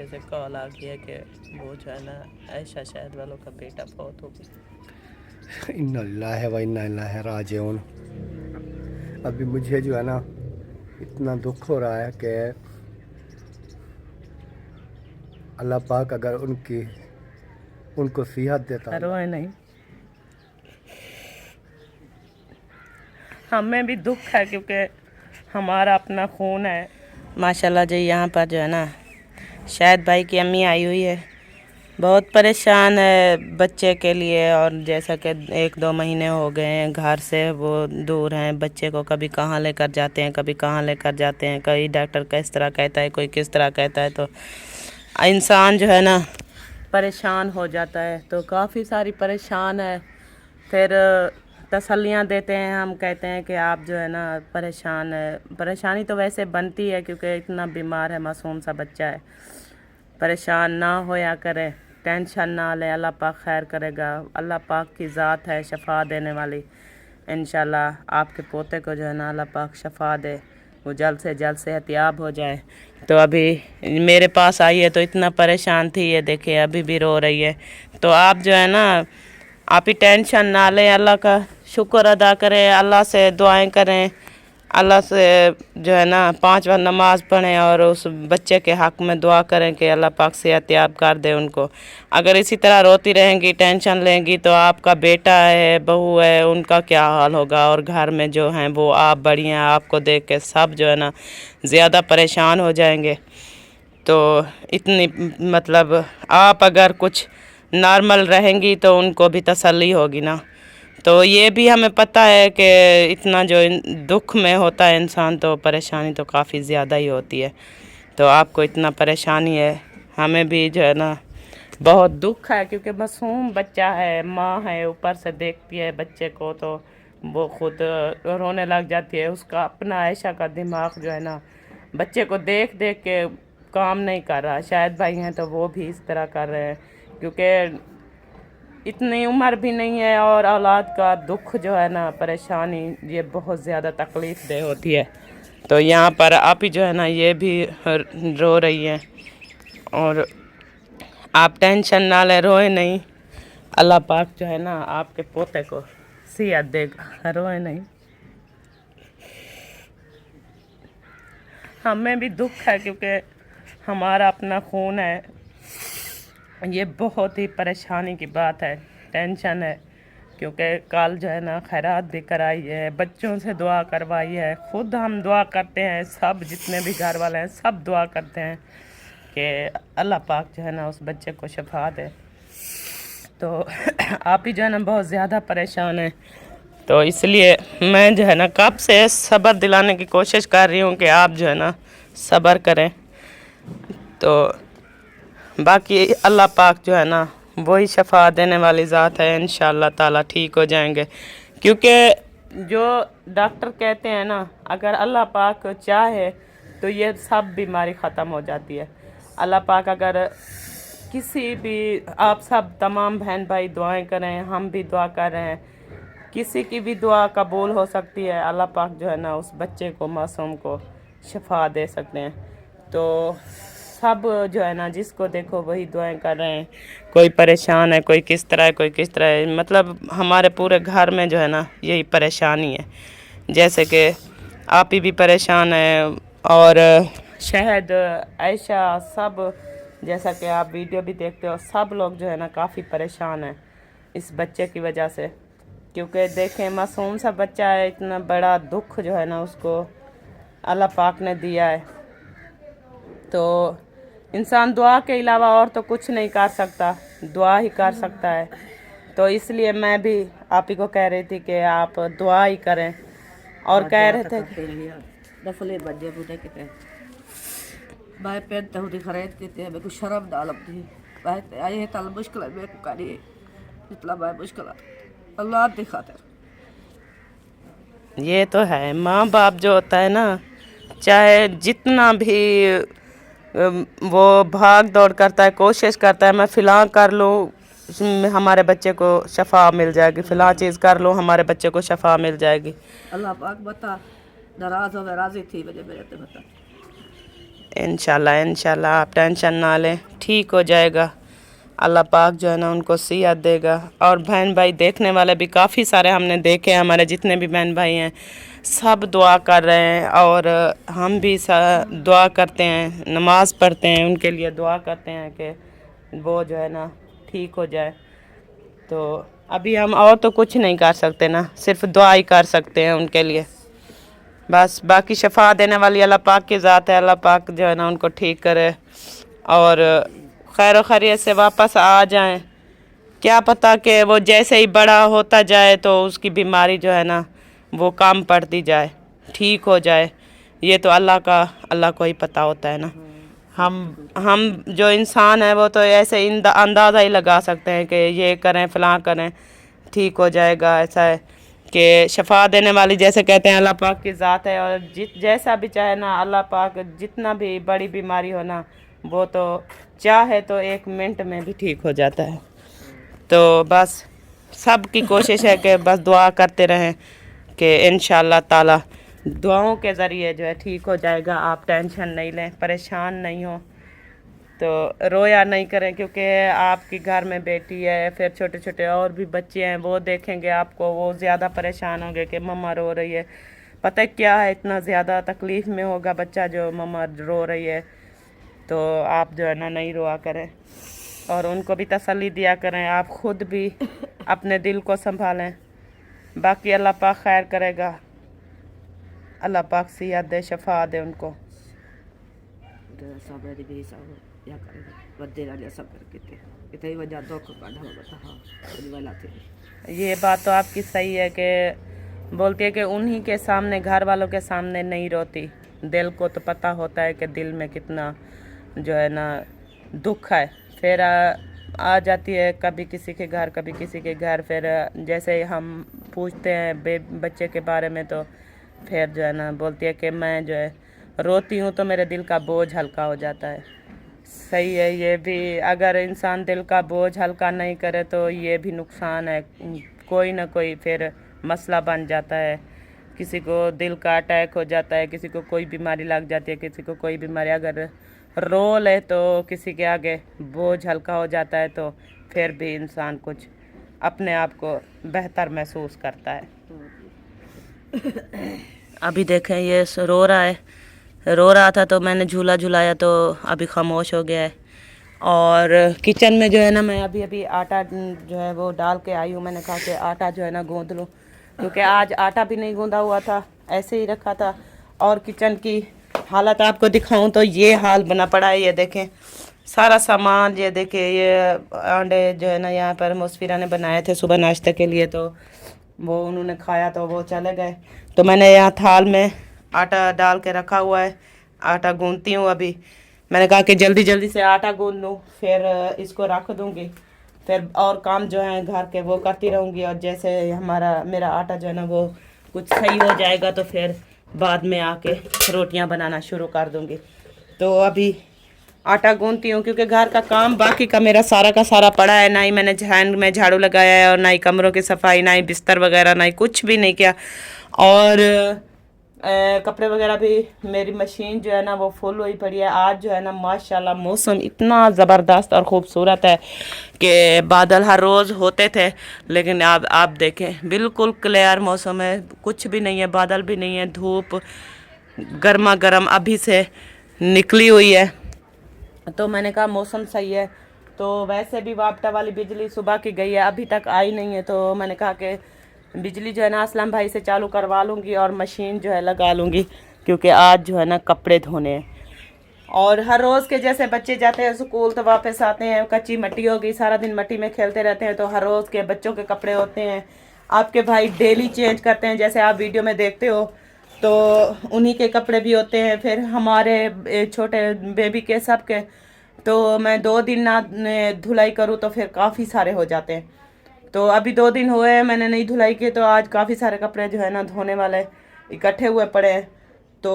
پیچھے سے کال آ گیا کہ وہ جو ہے نا عائشہ شاہد والوں کا بیٹا فوت ہو گیا۔ انا للہ و انا الیہ راجعون۔ ابھی مجھے جو ہے نا اتنا دکھ ہو رہا ہے کہ اللہ پاک اگر ان کو صحت دیتا۔ روئے نہیں، ہمیں بھی دکھ ہے کیونکہ ہمارا اپنا خون ہے۔ ماشاءاللہ جی یہاں پر جو ہے نا شاہد بھائی کی امی آئی ہوئی ہے، بہت پریشان ہے بچے کے لیے، اور جیسا کہ 1-2 مہینے ہو گئے ہیں گھر سے وہ دور ہیں، بچے کو کبھی کہاں لے کر جاتے ہیں، کبھی کہاں لے کر جاتے ہیں، کوئی ڈاکٹر کس طرح کہتا ہے، کوئی کس طرح کہتا ہے، تو انسان جو ہے نا پریشان ہو جاتا ہے، تو کافی ساری پریشان ہے۔ پھر تسلیاں دیتے ہیں، ہم کہتے ہیں کہ آپ جو ہے نا پریشان ہے، پریشانی تو ویسے بنتی ہے کیونکہ اتنا بیمار ہے، معصوم سا بچہ ہے، پریشان نہ ہویا کرے، ٹینشن نہ لے، اللہ پاک خیر کرے گا، اللہ پاک کی ذات ہے شفا دینے والی، انشاءاللہ آپ کے پوتے کو جو ہے نا اللہ پاک شفا دے، وہ جلد سے جلد صحت یاب ہو جائے۔ تو ابھی میرے پاس آئی ہے تو اتنا پریشان تھی، یہ دیکھیں ابھی بھی رو رہی ہے، تو آپ جو ہے نا آپ ہی ٹینشن نہ لیں، اللہ کا شکر ادا کریں، اللہ سے دعائیں کریں، اللہ سے جو ہے نا 5 وقت نماز پڑھیں اور اس بچے کے حق میں دعا کریں کہ اللہ پاک صحت یاب کر دے ان کو۔ اگر اسی طرح روتی رہیں گی، ٹینشن لیں گی، تو آپ کا بیٹا ہے، بہو ہے، ان کا کیا حال ہوگا، اور گھر میں جو ہیں وہ آپ بڑی ہیں، آپ کو دیکھ کے سب جو ہے نا زیادہ پریشان ہو جائیں گے۔ تو اتنی مطلب آپ اگر کچھ نارمل رہیں گی تو ان کو بھی تسلی ہوگی نا۔ تو یہ بھی ہمیں پتہ ہے کہ اتنا جو دکھ میں ہوتا ہے انسان تو پریشانی تو کافی زیادہ ہی ہوتی ہے، تو آپ کو اتنا پریشانی ہے، ہمیں بھی جو ہے نا بہت دکھ ہے کیونکہ معصوم بچہ ہے، ماں ہے اوپر سے دیکھتی ہے بچے کو تو وہ خود رونے لگ جاتی ہے، اس کا اپنا عائشہ کا دماغ جو ہے نا بچے کو دیکھ دیکھ کے کام نہیں کر رہا۔ شاید بھائی ہیں تو وہ بھی اس طرح کر رہے ہیں کیونکہ اتنی عمر بھی نہیں ہے، اور اولاد کا دکھ جو ہے نا پریشانی یہ بہت زیادہ تکلیف دہ ہوتی ہے۔ تو یہاں پر آپ ہی جو ہے نا یہ بھی رو رہی ہیں، اور آپ ٹینشن نہ لیں، روئے نہیں، اللہ پاک جو ہے نا آپ کے پوتے کو صحت دے گا، روئے نہیں۔ ہمیں بھی دکھ ہے کیونکہ ہمارا اپنا خون ہے، یہ بہت ہی پریشانی کی بات ہے، ٹینشن ہے کیونکہ کل جو ہے نا خیرات بھی کرائی ہے، بچوں سے دعا کروائی ہے، خود ہم دعا کرتے ہیں، سب جتنے بھی گھر والے ہیں سب دعا کرتے ہیں کہ اللہ پاک جو ہے نا اس بچے کو شفا دے۔ تو آپ ہی جو ہے نا بہت زیادہ پریشان ہیں، تو اس لیے میں جو ہے نا کب سے صبر دلانے کی کوشش کر رہی ہوں کہ آپ جو ہے نا صبر کریں، تو باقی اللہ پاک جو ہے نا وہی شفا دینے والی ذات ہے، انشاءاللہ تعالیٰ ٹھیک ہو جائیں گے، کیونکہ جو ڈاکٹر کہتے ہیں نا اگر اللہ پاک چاہے تو یہ سب بیماری ختم ہو جاتی ہے۔ اللہ پاک اگر کسی بھی، آپ سب تمام بہن بھائی دعائیں کریں، ہم بھی دعا کر رہے ہیں، کسی کی بھی دعا قبول ہو سکتی ہے، اللہ پاک جو ہے نا اس بچے کو، معصوم کو شفا دے سکتے ہیں۔ تو سب جو ہے نا جس کو دیکھو وہی دعائیں کر رہے ہیں، کوئی پریشان ہے، کوئی کس طرح ہے، کوئی کس طرح ہے، مطلب ہمارے پورے گھر میں جو ہے نا یہی پریشانی ہے، جیسے کہ آپ ہی بھی پریشان ہیں، اور شہد، عائشہ، سب جیسا کہ آپ ویڈیو بھی دیکھتے ہو، سب لوگ جو ہے نا کافی پریشان ہیں اس بچے کی وجہ سے، کیونکہ دیکھیں معصوم سا بچہ ہے، اتنا بڑا دکھ جو ہے نا اس کو اللہ پاک نے دیا ہے، تو انسان دعا کے علاوہ اور تو کچھ نہیں کر سکتا، دعا ہی کر سکتا ہے، تو اس لیے میں بھی آپ ہی کو کہہ رہی تھی کہ آپ دعا ہی کریں، اور کہہ رہے تھے کہ دفلے بجے بوٹے کتے بھائی پینٹ ہوتی خرید کتے ہیں، میں کو شرم ڈالم تھی بھائی آئے تل مشکل ہے، میں کو کری اتنا بھائی مشکل ہے اللہ دی خاطر۔ یہ تو ہے، ماں باپ جو ہوتا ہے نا چاہے جتنا بھی وہ بھاگ دوڑ کرتا ہے، کوشش کرتا ہے میں فلاں کر لوں ہمارے بچے کو شفا مل جائے گی، فلاں چیز کر لوں ہمارے بچے کو شفا مل جائے گی۔ اللہ پاک بتا ناراض ہو، راضی تھی وجہ میرے تے بتا इंशाल्लाह आप टेंशन ना लें, ठीक हो जाएगा। अल्लाह पाक जो है ना उनको सेहत देगा। और बहन भाई देखने वाले भी काफ़ी सारे हमने देखे, हमारे जितने भी बहन भाई हैं सब दुआ कर रहे हैं, और हम भी दुआ करते हैं, नमाज़ पढ़ते हैं, उनके लिए दुआ करते हैं कि वो जो है ना ठीक हो जाए। तो अभी हम और तो कुछ नहीं कर सकते ना, सिर्फ दुआ ही कर सकते हैं उनके लिए बस। बाकी शफा देने वाली अल्लाह पाक की ज़ात है, अल्लाह पाक जो है ना उनको ठीक करे और खैर खैरियत से वापस आ जाएं। क्या पता कि वो जैसे ही बड़ा होता जाए तो उसकी बीमारी जो है ना वो कम पड़ती जाए, ठीक हो जाए। ये तो अल्लाह को ही पता होता है ना। हम जो इंसान है वो तो ऐसे अंदाज़ा ही लगा सकते हैं कि ये करें फ़लाँ करें ठीक हो जाएगा। ऐसा है कि शफा देने वाली जैसे कहते हैं अल्लाह पाक की ज़ात है, और जैसा भी चाहे ना अल्लाह पाक, जितना भी बड़ी बीमारी हो ना वो तो चाहे तो 1 मिनट में भी ठीक हो जाता है। तो बस सब की कोशिश है कि बस दुआ करते रहें कि इंशाअल्लाह ताला दुआओं के ज़रिए जो है ठीक हो जाएगा। आप टेंशन नहीं लें, परेशान नहीं हो, तो रोया नहीं करें, क्योंकि आपकी घर में बेटी है, फिर छोटे छोटे और भी बच्चे हैं, वो देखेंगे आपको, वो ज़्यादा परेशान होंगे कि मम्मा रो रही है। पता है क्या है, इतना ज़्यादा तकलीफ़ में होगा बच्चा जो मम्मा रो रही है। तो आप जो है ना नहीं रोआ करें और उनको भी तसल्ली दिया करें। आप ख़ुद भी अपने दिल को संभालें। बाकी अल्लाह पाक खैर करेगा, अल्लाह पाक सेहत दे, शफा दे उनको। ये बात तो आपकी सही है कि बोलती है कि उन्हीं के सामने, घर वालों के सामने नहीं रोती। दिल को तो पता होता है कि दिल में कितना जो है ना दुख है। फिर आ जाती है कभी किसी के घर, कभी किसी के घर। फिर जैसे हम पूछते हैं बच्चे के बारे में तो फिर जो है ना बोलती है कि मैं जो है रोती हूँ तो मेरे दिल का बोझ हल्का हो जाता है। सही है ये भी, अगर इंसान दिल का बोझ हल्का नहीं करे तो ये भी नुकसान है। कोई ना कोई फिर मसला बन जाता है। किसी को दिल का अटैक हो जाता है, किसी को कोई बीमारी लग जाती है, किसी को कोई बीमारी। अगर रो ले तो किसी के आगे बोझ हल्का हो जाता है, तो फिर भी इंसान कुछ अपने आप को बेहतर महसूस करता है। अभी देखें ये रो रहा है, रो रहा था तो मैंने झूला झुलाया तो अभी खामोश हो गया है। और किचन में जो है ना मैं अभी आटा जो है वो डाल के आई हूँ। मैंने कहा कि आटा जो है ना गूँध लूँ, क्योंकि आज आटा भी नहीं गूँधा हुआ था, ऐसे ही रखा था। और किचन की हालत आपको दिखाऊं तो ये हाल बना पड़ा है। ये देखें सारा सामान, ये देखें ये अंडे जो है ना यहाँ पर मुस्फिरा ने बनाए थे सुबह नाश्ते के लिए, तो वो उन्होंने खाया तो वो चले गए। तो मैंने यहाँ थाल में आटा डाल के रखा हुआ है, आटा गूँधती हूँ अभी। मैंने कहा कि जल्दी जल्दी से आटा गूँध लूँ, फिर इसको रख दूँगी, फिर और काम जो है घर के वो करती रहूँगी। और जैसे मेरा आटा जो है ना वो कुछ सही हो जाएगा तो फिर बाद में आके रोटियां बनाना शुरू कर दूँगी। तो अभी आटा गूँधती हूँ, क्योंकि घर का काम बाकी का मेरा सारा का सारा पड़ा है। ना ही मैंने हैंड में झाड़ू लगाया है, और ना ही कमरों की सफाई, ना ही बिस्तर वगैरह, ना ही कुछ भी नहीं किया। और कपड़े वगैरह भी, मेरी मशीन जो है ना वो फुल हुई पड़ी है। आज जो है ना माशाल्लाह मौसम इतना ज़बरदस्त और ख़ूबसूरत है कि बादल हर रोज़ होते थे, लेकिन अब आप देखें बिल्कुल क्लियर मौसम है, कुछ भी नहीं है, बादल भी नहीं है, धूप गर्मा गर्म अभी से निकली हुई है। तो मैंने कहा मौसम सही है। तो वैसे भी वापटा वाली बिजली सुबह की गई है, अभी तक आई नहीं है। तो मैंने कहा कि बिजली जो है ना असलम भाई से चालू करवा लूँगी और मशीन जो है लगा लूँगी, क्योंकि आज जो है ना कपड़े धोने हैं। और हर रोज़ के जैसे बच्चे जाते हैं स्कूल तो वापस आते हैं, कच्ची मट्टी हो गई, सारा दिन मट्टी में खेलते रहते हैं। तो हर रोज़ के बच्चों के कपड़े होते हैं, आपके भाई डेली चेंज करते हैं, जैसे आप वीडियो में देखते हो। तो उन्हीं के कपड़े भी होते हैं, फिर हमारे छोटे बेबी के सब के। तो मैं 2 दिन ना धुलाई करूँ तो फिर काफ़ी सारे हो जाते हैं। तो अभी 2 दिन हुए हैं मैंने नहीं धुलाई की, तो आज काफ़ी सारे कपड़े जो है ना धोने वाले इकट्ठे हुए पड़े हैं। तो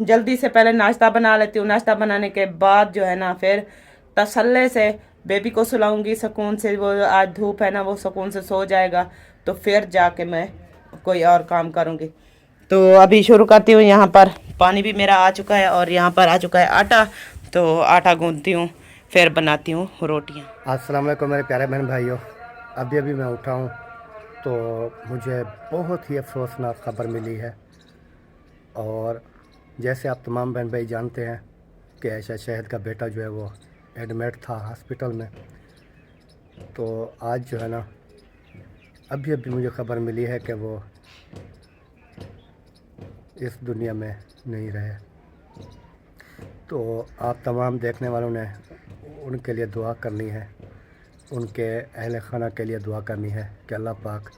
जल्दी से पहले नाश्ता बना लेती हूँ, नाश्ता बनाने के बाद जो है ना फिर तसल्ले से बेबी को सुलाऊंगी सुकून से। वो आज धूप है ना, वो सुकून से सो जाएगा, तो फिर जाके मैं कोई और काम करूँगी। तो अभी शुरू करती हूँ यहाँ पर पानी भी मेरा आ चुका है और यहाँ पर आ चुका है आटा, तो आटा गूंथती हूँ, फिर बनाती हूँ रोटियाँ। अस्सलाम वालेकुम मेरे प्यारे बहन भाइयों, अभी मैं उठा हूँ तो मुझे बहुत ही अफसोसनाक ख़बर मिली है। और जैसे आप तमाम बहन भाई जानते हैं कि आयशा शहद का बेटा जो है वो एडमिट था हॉस्पिटल में, तो आज जो है ना अभी मुझे ख़बर मिली है कि वो इस दुनिया में नहीं रहे। तो आप तमाम देखने वालों ने उनके लिए दुआ करनी है, उनके अहल खाना के लिए दुआ करनी है कि अल्लाह पाक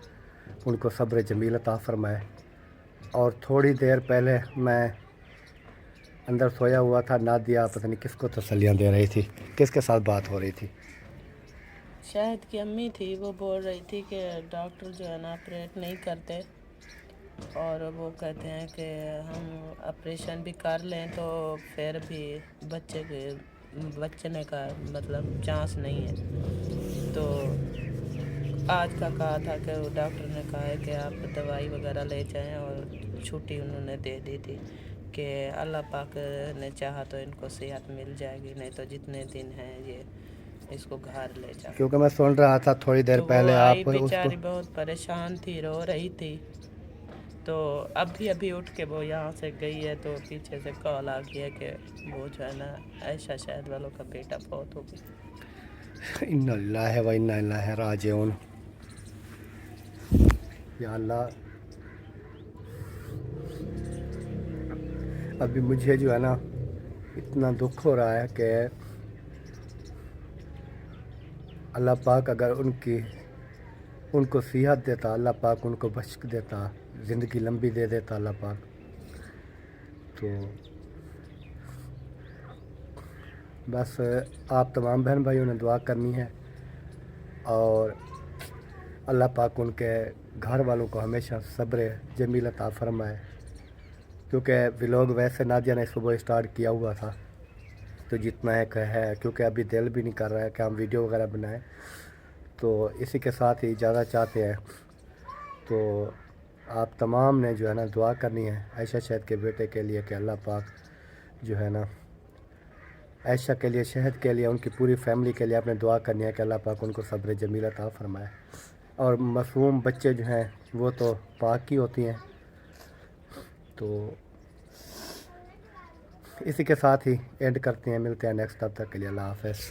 उनको सब्र जमील अता फ़रमाए। और थोड़ी देर पहले मैं अंदर सोया हुआ था, नादिया पता नहीं किसको तसल्लियाँ दे रही थी, किसके साथ बात हो रही थी। शहद की अम्मी थी, वो बोल रही थी कि डॉक्टर जो है ना ऑपरेट नहीं करते, और वो कहते हैं कि हम ऑपरेशन भी कर लें तो फिर भी बचने का मतलब चांस नहीं है। तो आज का कहा था कि वो डॉक्टर ने कहा है कि आप दवाई वगैरह ले जाएं, और छुट्टी उन्होंने दे दी थी कि अल्लाह पाक ने चाहा तो इनको सेहत मिल जाएगी, नहीं तो जितने दिन हैं ये इसको घर ले जाओ। क्योंकि मैं सुन रहा था थोड़ी देर तो पहले वो आई आप उसको बेचारी बहुत परेशान थी, रो रही थी। तो अभी उठ के वो यहाँ से गई है, तो पीछे से कॉल आ गया कि वो जो है ना आयशा शहद वालों का बेटा बहुत हो गया। इन्ना लिल्लाहि व इन्ना इलैहि राजिऊन। या अल्लाह, अभी मुझे जो है ना इतना दुख हो रहा है कि अल्लाह पाक अगर उनको सेहत देता, अल्लाह पाक उनको बख्श देता, ज़िंदगी लंबी दे देता अल्लाह पाक, तो बस आप तमाम बहन भाइयों ने दुआ करनी है और अल्लाह पाक उनके घर वालों को हमेशा सब्र जमील अता फरमाए। क्योंकि व्लॉग वैसे नादिया ने सुबह स्टार्ट किया हुआ था, तो जितना एक है, क्योंकि अभी दिल भी नहीं कर रहा है कि हम वीडियो वगैरह बनाएं, तो इसी के साथ ही इजाज़त चाहते हैं। तो आप तमाम ने जो है ना दुआ करनी है आयशा शहद के बेटे के लिए कि अल्लाह पाक जो है ना आयशा के लिए, शहद के लिए, उनकी पूरी फैमिली के लिए आपने दुआ करनी है कि अल्लाह पाक उनको सब्र जमील अता फरमाए। और मासूम बच्चे जो हैं वो तो पाक ही होती हैं। तो इसी के साथ ही एंड करते हैं, मिलते हैं नेक्स्ट, तब तक के लिए अल्लाह हाफ़िज़।